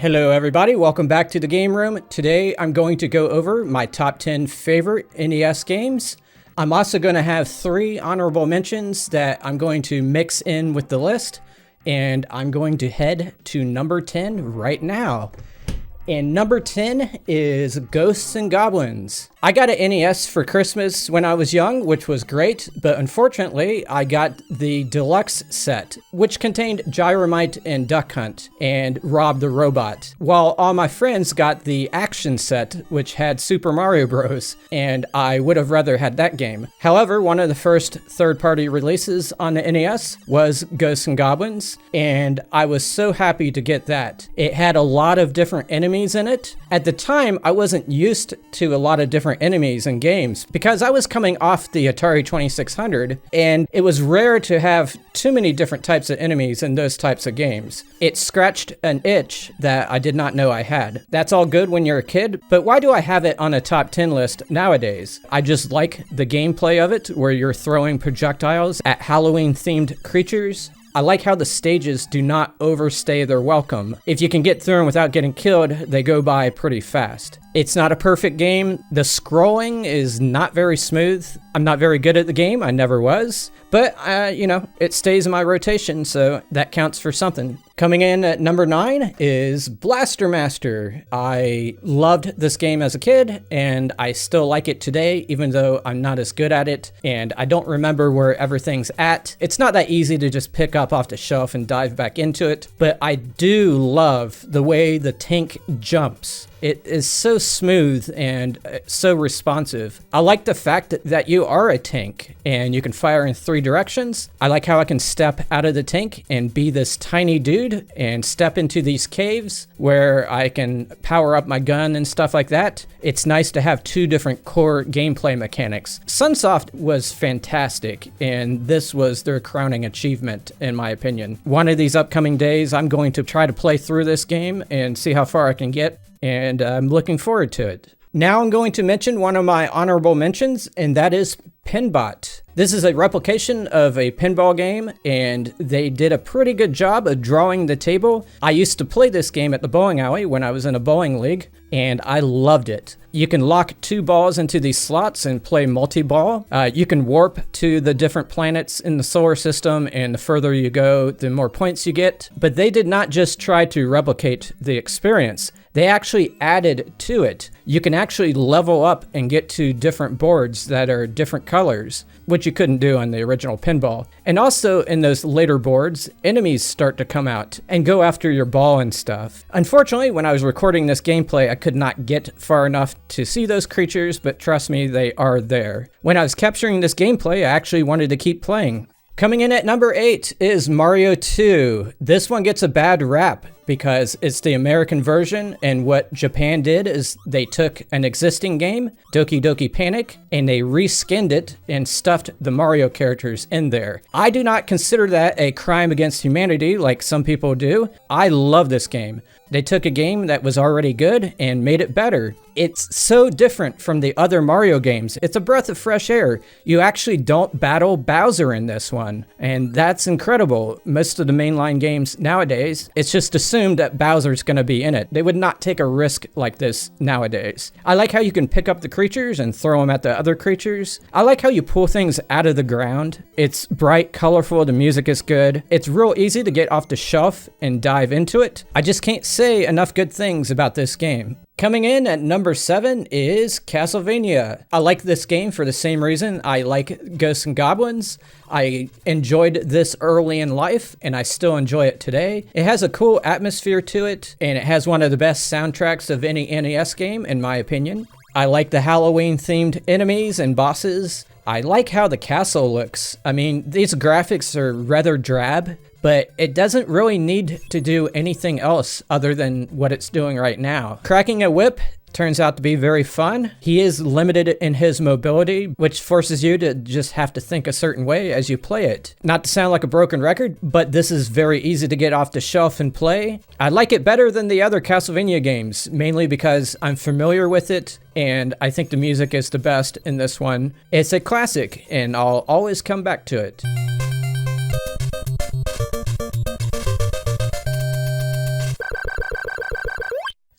Hello everybody, welcome back to the game room. Today I'm going to go over my top 10 favorite NES games. I'm also going to have 3 honorable mentions that I'm going to mix in with the list, and I'm going to head to number 10 right now. And number 10 is Ghosts and Goblins. I got an NES for Christmas when I was young, which was great, but unfortunately I got the deluxe set, which contained Gyromite and Duck Hunt and Rob the Robot, while all my friends got the action set, which had Super Mario Bros., and I would have rather had that game. However, one of the first third-party releases on the NES was Ghosts and Goblins, and I was so happy to get that. It had a lot of different enemies in it. At the time, I wasn't used to a lot of different enemies in games because I was coming off the Atari 2600, and it was rare to have too many different types of enemies in those types of games. It scratched an itch that I did not know I had. That's all good when you're a kid, but why do I have it on a top 10 list nowadays? I just like the gameplay of it, where you're throwing projectiles at Halloween-themed creatures. I like how the stages do not overstay their welcome. If you can get through them without getting killed, they go by pretty fast. It's not a perfect game. The scrolling is not very smooth. I'm not very good at the game. I never was. But, it stays in my rotation, so that counts for something. Coming in at number 9 is Blaster Master. I loved this game as a kid, and I still like it today, even though I'm not as good at it, and I don't remember where everything's at. It's not that easy to just pick up off the shelf and dive back into it, but I do love the way the tank jumps. It is so smooth and so responsive. I like the fact that you are a tank and you can fire in 3 directions. I like how I can step out of the tank and be this tiny dude and step into these caves where I can power up my gun and stuff like that. It's nice to have 2 different core gameplay mechanics. Sunsoft was fantastic, and this was their crowning achievement, in my opinion. One of these upcoming days, I'm going to try to play through this game and see how far I can get, and I'm looking forward to it. Now I'm going to mention one of my honorable mentions, and that is Pinbot. This is a replication of a pinball game, and they did a pretty good job of drawing the table. I used to play this game at the bowling alley when I was in a bowling league, and I loved it. You can lock 2 balls into these slots and play multi-ball. You can warp to the different planets in the solar system, and the further you go, the more points you get. But they did not just try to replicate the experience. They actually added to it. You can actually level up and get to different boards that are different colors, which you couldn't do on the original pinball. And also in those later boards, enemies start to come out and go after your ball and stuff. Unfortunately, when I was recording this gameplay, I could not get far enough to see those creatures, but trust me, they are there. When I was capturing this gameplay, I actually wanted to keep playing. Coming in at number 8 is Mario 2. This one gets a bad rap because it's the American version, and what Japan did is they took an existing game, Doki Doki Panic, and they reskinned it and stuffed the Mario characters in there. I do not consider that a crime against humanity like some people do. I love this game. They took a game that was already good and made it better. It's so different from the other Mario games. It's a breath of fresh air. You actually don't battle Bowser in this one, and that's incredible. Most of the mainline games nowadays, it's just assumed that Bowser's going to be in it. They would not take a risk like this nowadays. I like how you can pick up the creatures and throw them at the other creatures. I like how you pull things out of the ground. It's bright, colorful, the music is good. It's real easy to get off the shelf and dive into it. I just can't say enough good things about this game. Coming in at number 7 is Castlevania. I like this game for the same reason I like Ghosts and Goblins. I enjoyed this early in life, and I still enjoy it today. It has a cool atmosphere to it, and it has one of the best soundtracks of any NES game, in my opinion. I like the Halloween-themed enemies and bosses. I like how the castle looks. I mean, these graphics are rather drab, but it doesn't really need to do anything else other than what it's doing right now. Cracking a whip turns out to be very fun. He is limited in his mobility, which forces you to just have to think a certain way as you play it. Not to sound like a broken record, but this is very easy to get off the shelf and play. I like it better than the other Castlevania games, mainly because I'm familiar with it, and I think the music is the best in this one. It's a classic, and I'll always come back to it.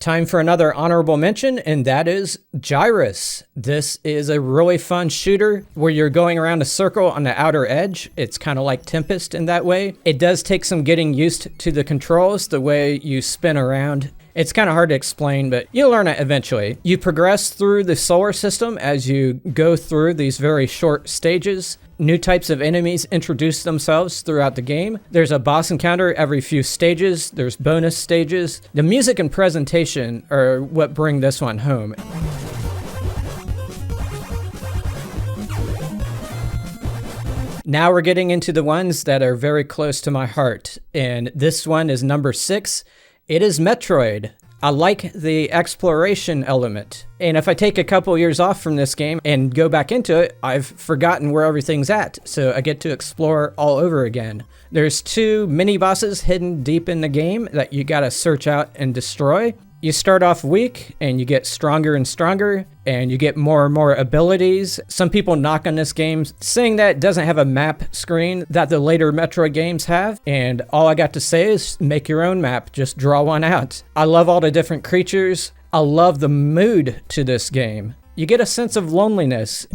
Time for another honorable mention, and that is Gyrus. This is a really fun shooter where you're going around a circle on the outer edge. It's kind of like Tempest in that way. It does take some getting used to the controls, the way you spin around. It's kind of hard to explain, but you'll learn it eventually. You progress through the solar system as you go through these very short stages. New types of enemies introduce themselves throughout the game. There's a boss encounter every few stages. There's bonus stages. The music and presentation are what bring this one home. Now we're getting into the ones that are very close to my heart, and this one is number 6. It is Metroid. I like the exploration element. And if I take a couple years off from this game and go back into it, I've forgotten where everything's at. So I get to explore all over again. There's 2 mini bosses hidden deep in the game that you gotta search out and destroy. You start off weak and you get stronger and stronger and you get more and more abilities. Some people knock on this game saying that it doesn't have a map screen that the later Metroid games have. And all I got to say is make your own map, just draw one out. I love all the different creatures. I love the mood to this game. You get a sense of loneliness.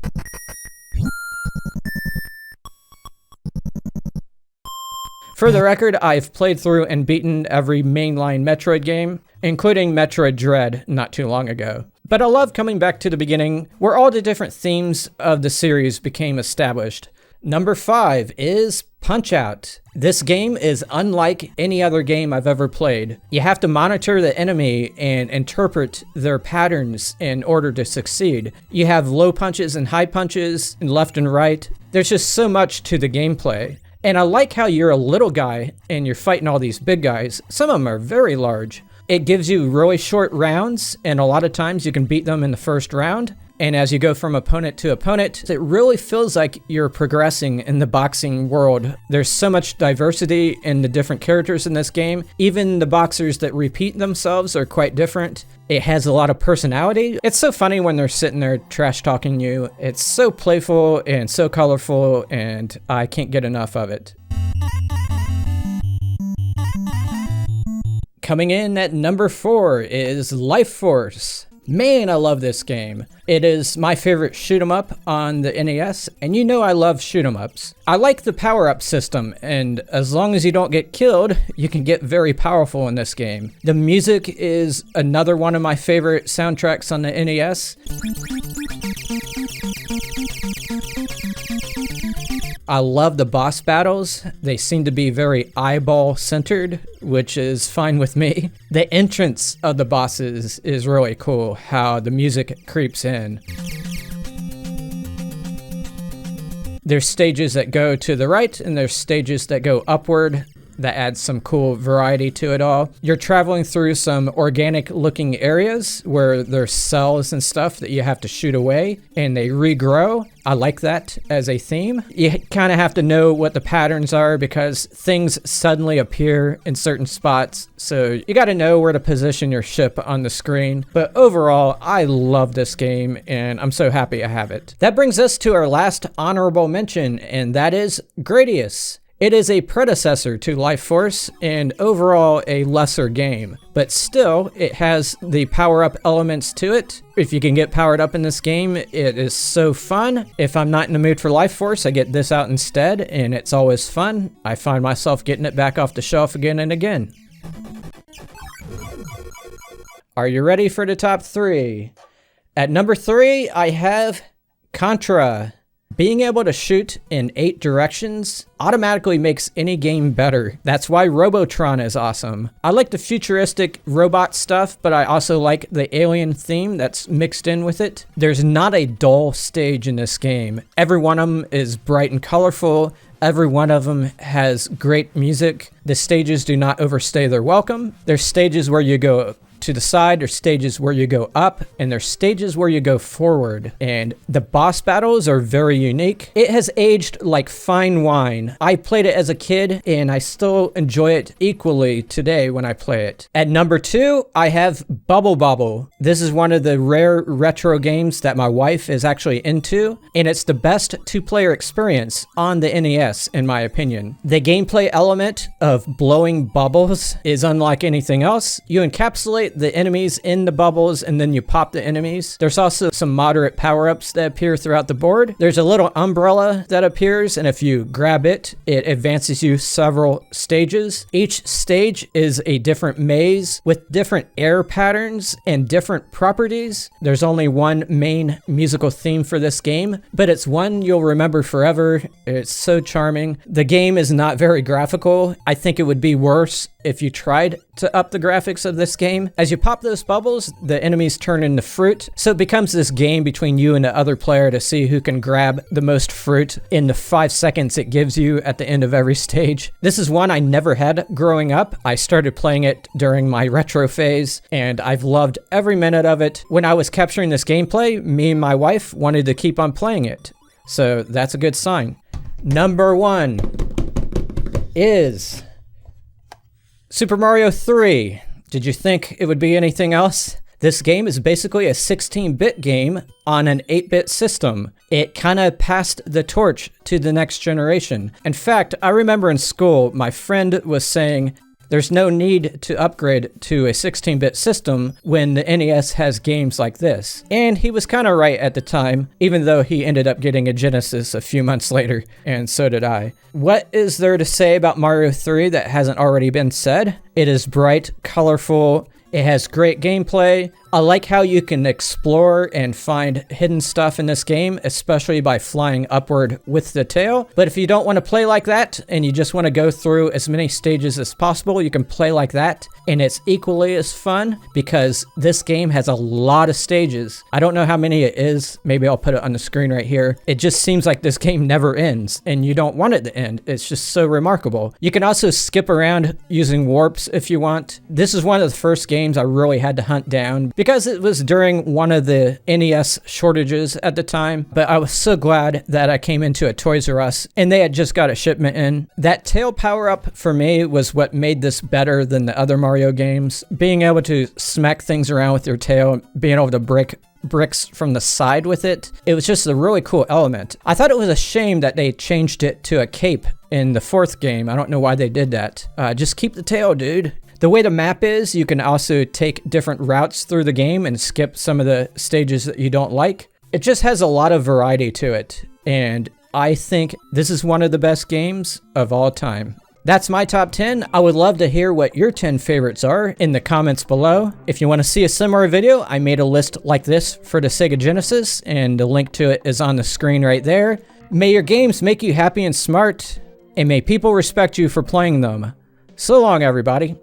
For the record, I've played through and beaten every mainline Metroid game, including Metroid Dread not too long ago. But I love coming back to the beginning, where all the different themes of the series became established. Number 5 is Punch-Out! This game is unlike any other game I've ever played. You have to monitor the enemy and interpret their patterns in order to succeed. You have low punches and high punches, and left and right. There's just so much to the gameplay. And I like how you're a little guy and you're fighting all these big guys. Some of them are very large. It gives you really short rounds, and a lot of times you can beat them in the first round. And as you go from opponent to opponent, it really feels like you're progressing in the boxing world. There's so much diversity in the different characters in this game. Even the boxers that repeat themselves are quite different. It has a lot of personality. It's so funny when they're sitting there trash talking you. It's so playful and so colorful, and I can't get enough of it. Coming in at number 4 is Life Force. Man, I love this game. It is my favorite shoot 'em up on the NES, and you know I love shoot 'em ups. I like the power-up system, and as long as you don't get killed, you can get very powerful in this game. The music is another one of my favorite soundtracks on the NES. I love the boss battles. They seem to be very eyeball-centered, which is fine with me. The entrance of the bosses is really cool, how the music creeps in. There's stages that go to the right, and there's stages that go upward. That adds some cool variety to it all. You're traveling through some organic looking areas where there's cells and stuff that you have to shoot away and they regrow. I like that as a theme. You kind of have to know what the patterns are because things suddenly appear in certain spots. So you got to know where to position your ship on the screen. But overall, I love this game and I'm so happy I have it. That brings us to our last honorable mention, and that is Gradius. It is a predecessor to Life Force and overall a lesser game, but still it has the power-up elements to it. If you can get powered up in this game, it is so fun. If I'm not in the mood for Life Force, I get this out instead, and it's always fun. I find myself getting it back off the shelf again and again. Are you ready for the top 3? At number 3, I have Contra. Being able to shoot in 8 directions automatically makes any game better. That's why Robotron is awesome. I like the futuristic robot stuff, but I also like the alien theme that's mixed in with it. There's not a dull stage in this game. Every one of them is bright and colorful. Every one of them has great music. The stages do not overstay their welcome. There's stages where you go to the side, there's stages where you go up, and there's stages where you go forward. And the boss battles are very unique. It has aged like fine wine. I played it as a kid, and I still enjoy it equally today when I play it. At number 2, I have Bubble Bobble. This is one of the rare retro games that my wife is actually into, and it's the best 2-player experience on the NES, in my opinion. The gameplay element of blowing bubbles is unlike anything else. You encapsulate fight the enemies in the bubbles and then you pop the enemies. There's also some moderate power-ups that appear throughout the board. There's a little umbrella that appears, and if you grab it, it advances you several stages. Each stage is a different maze with different air patterns and different properties. There's only one main musical theme for this game, but it's one you'll remember forever. It's so charming. The game is not very graphical. I think it would be worse if you tried to up the graphics of this game. As you pop those bubbles, the enemies turn into fruit. So it becomes this game between you and the other player to see who can grab the most fruit in the 5 seconds it gives you at the end of every stage. This is one I never had growing up. I started playing it during my retro phase, and I've loved every minute of it. When I was capturing this gameplay, me and my wife wanted to keep on playing it. So that's a good sign. Number 1 is Super Mario 3. Did you think it would be anything else? This game is basically a 16-bit game on an 8-bit system. It kind of passed the torch to the next generation. In fact, I remember in school, my friend was saying, there's no need to upgrade to a 16-bit system when the NES has games like this. And he was kind of right at the time, even though he ended up getting a Genesis a few months later, and so did I. What is there to say about Mario 3 that hasn't already been said? It is bright, colorful, it has great gameplay. I like how you can explore and find hidden stuff in this game, especially by flying upward with the tail. But if you don't want to play like that and you just want to go through as many stages as possible, you can play like that. And it's equally as fun because this game has a lot of stages. I don't know how many it is. Maybe I'll put it on the screen right here. It just seems like this game never ends and you don't want it to end. It's just so remarkable. You can also skip around using warps if you want. This is one of the first games I really had to hunt down because it was during one of the NES shortages at the time, but I was so glad that I came into a Toys R Us and they had just got a shipment in. That tail power-up for me was what made this better than the other Mario games. Being able to smack things around with your tail, being able to break bricks from the side with it, it was just a really cool element. I thought it was a shame that they changed it to a cape in the 4th game. I don't know why they did that. Just keep the tail, dude. The way the map is, you can also take different routes through the game and skip some of the stages that you don't like. It just has a lot of variety to it, and I think this is one of the best games of all time. That's my top 10. I would love to hear what your 10 favorites are in the comments below. If you want to see a similar video, I made a list like this for the Sega Genesis, and the link to it is on the screen right there. May your games make you happy and smart, and may people respect you for playing them. So long, everybody.